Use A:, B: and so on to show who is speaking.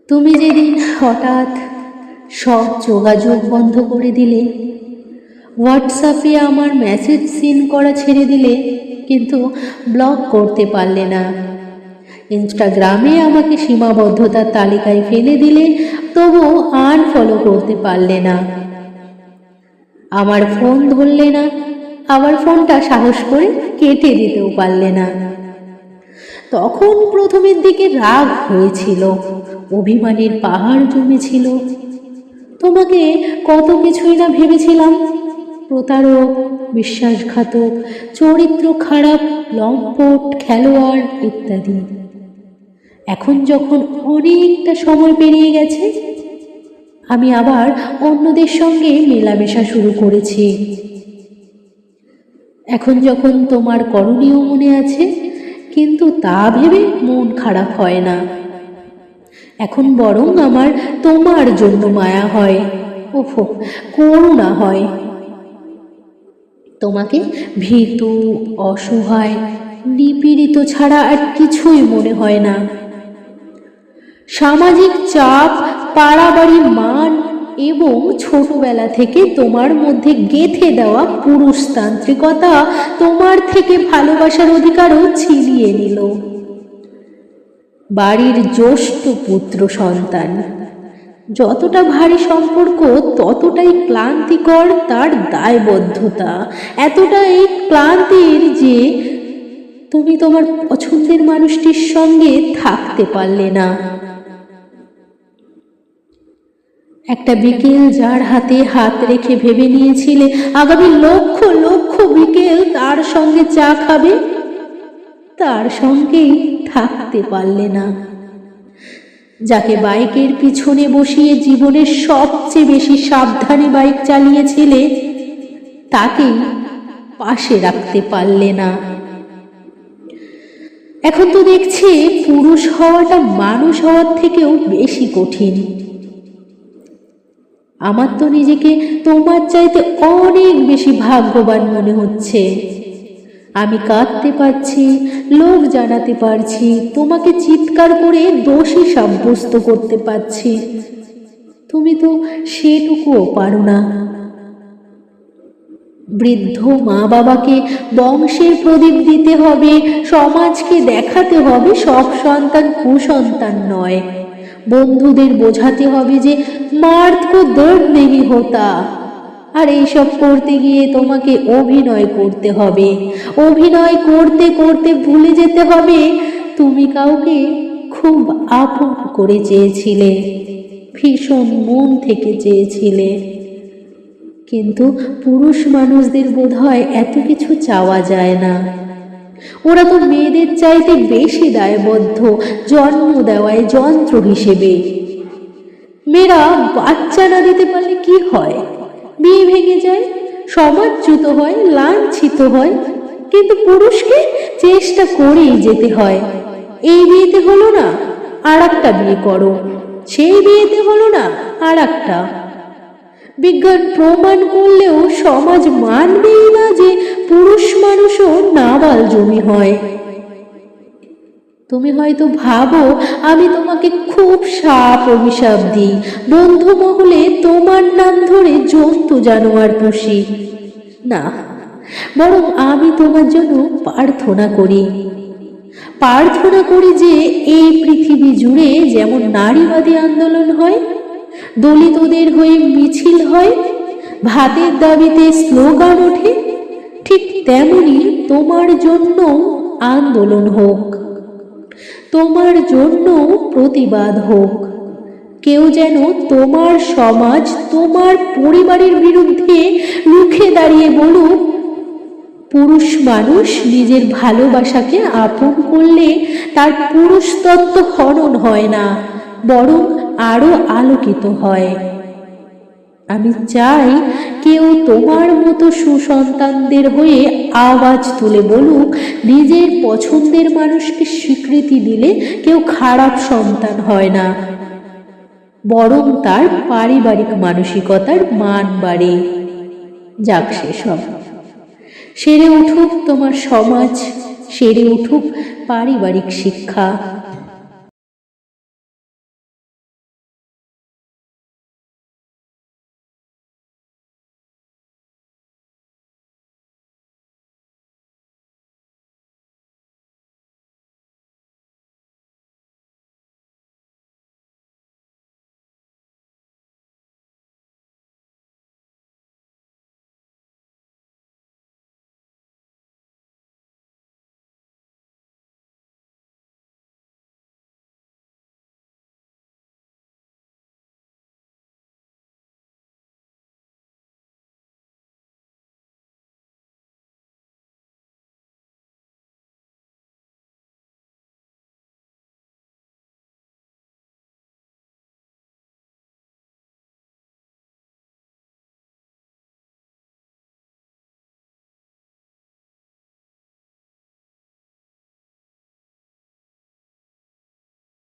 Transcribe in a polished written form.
A: তুমি যেদিন হঠাৎ সব যোগাযোগ বন্ধ করে দিলে, হোয়াটসঅ্যাপে আমার মেসেজ সিন করা ছেড়ে দিলে, কিন্তু ব্লক করতে পারলে না। ইনস্টাগ্রামে আমাকে সীমাবদ্ধতার তালিকায় ফেলে দিলে, তবু আনফলো করতে পারলে না। আমার ফোন ধরলে না, আবার ফোনটা সাহস করে কেটে দিতেও পারলে না। তখন প্রথমের দিকে রাগ হয়েছিল, অভিমানের পাহাড় জমেছিল। তোমাকে কত কিছুই না ভেবেছিলাম, প্রতারক, বিশ্বাসঘাতক, চরিত্র খারাপ, লম্পট খেলোয়াড় ইত্যাদি। এখন যখন অনেকটা সময় পেরিয়ে গেছে, আমি আবার অন্যদের সঙ্গে মেলামেশা শুরু করেছি। এখন যখন তোমার করণীয় মনে আছে, কিন্তু তা ভেবে মন খারাপ হয় না। এখন বরং আমার তোমার জন্য মায়া হয়, ওফো করুণা হয়। তোমাকে ভীতু, অসহায়, নিপীড়িত ছাড়া আর কিছুই মনে হয় না। সামাজিক চাপ, পাড়াবাড়ির মান এবং ছোটবেলা থেকে তোমার মধ্যে গেঁথে দেওয়া পুরুষতান্ত্রিকতা তোমার থেকে ভালোবাসার অধিকারও ছিনিয়ে নিল। বাড়ির জ্যেষ্ঠ পুত্র সন্তান, যতটা ভারী সম্পর্ক ততটাই ক্লান্তিকর তার দায়বদ্ধতা। এতটাই ক্লান্তির যে তুমি তোমার পছন্দের মানুষটির সঙ্গে থাকতে পারলে না। একটা বিকেল যার হাতে হাত রেখে ভেবে নিয়েছিলে আগামী লক্ষ লক্ষ বিকেল তার সঙ্গে চা খাবে, তার সঙ্গেই থাকতে পারলে না। যাকে বাইকের পিছনে বসিয়ে জীবনের সবচেয়ে বেশি সাবধানে বাইক চালিয়েছিলে, তাকেই পাশে রাখতে পারলে না। এখন তো দেখছি পুরুষ হওয়াটা মানুষ হওয়ার থেকেও বেশি কঠিন। আমার তো নিজেকে তোমার চাইতে অনেক বেশি ভাগ্যবান মনে হচ্ছে। আমি কাঁদতে পারছি, লোভ জানাতে পারছি, তোমাকে চিৎকার করে দোষী সাব্যস্ত করতে পারছি। তুমি তো সেটুকুও পারো না। বৃদ্ধ মা বাবাকে বংশের প্রদীপ দিতে হবে, সমাজকে দেখাতে হবে সব সন্তান কুসন্তান নয়। বন্ধুদের বোঝাতে হবে যে মার্দ কো দর্দ নেহি হোতা। আর এইসব করতে গিয়ে তোমাকে অভিনয় করতে হবে। অভিনয় করতে করতে ভুলে যেতে হবে তুমি কাউকে খুব আপন করে চেয়েছিলে, ভীষণ মন থেকে চেয়েছিলে। কিন্তু পুরুষ মানুষদের বোধহয় এত কিছু চাওয়া যায় না। ওরা তো মেয়েদের চাইতে বেশি দায়বদ্ধ, জন্ম দেওয়ায় যন্ত্র হিসেবে। মেয়েরা বাচ্চা না দিতে পারলে কি হয়? বিয়ে ভেঙে যায়, সমাজচ্যুত হয়, লাঞ্ছিত হয়। কিন্তু পুরুষকে চেষ্টা করেই যেতে হয়। এই বিয়েতে হলো না, আর একটা বিয়ে করো। সেই বিয়েতে হলো না, আর একটা। বিজ্ঞান প্রমাণ করলেও সমাজ মানবেই না যে পুরুষ মানুষও নাবাল জমি হয়। তুমি হয়তো ভাবো আমি তোমাকে খুব শাপ অভিশাপ দিই, বন্ধু মহলে তোমার নাম ধরে জন্তু জানোয়ার পুষি। না, বরং আমি তোমার জন্য প্রার্থনা করি। প্রার্থনা করি যে এই পৃথিবী জুড়ে যেমন নারীবাদী আন্দোলন হয়, দলিতদের হয়ে মিছিল হয়, ভাতের দাবিতে স্লোগান ওঠে, ঠিক তেমনি তোমার জন্য আন্দোলন হোক, তোমার জন্য প্রতিবাদ হোক। কেউ যেন তোমার সমাজ, তোমার পরিবারের বিরুদ্ধে রুখে দাঁড়িয়ে বলুক, পুরুষ মানুষ নিজের ভালোবাসাকে আপন করলে তার পুরুষতত্ত্ব হনন হয় না, বরং আরো আলোকিত হয়। আমি চাই কেউ তোমার মতো সুসন্তানদের হয়ে আওয়াজ তুলে বলুক, নিজের পছন্দের মানুষকে স্বীকৃতি দিলে কেউ খারাপ সন্তান হয় না, বরং তার পারিবারিক মানসিকতার মান বাড়ে। যাক সেসব, সেরে উঠুক তোমার সমাজ, সেরে উঠুক পারিবারিক শিক্ষা।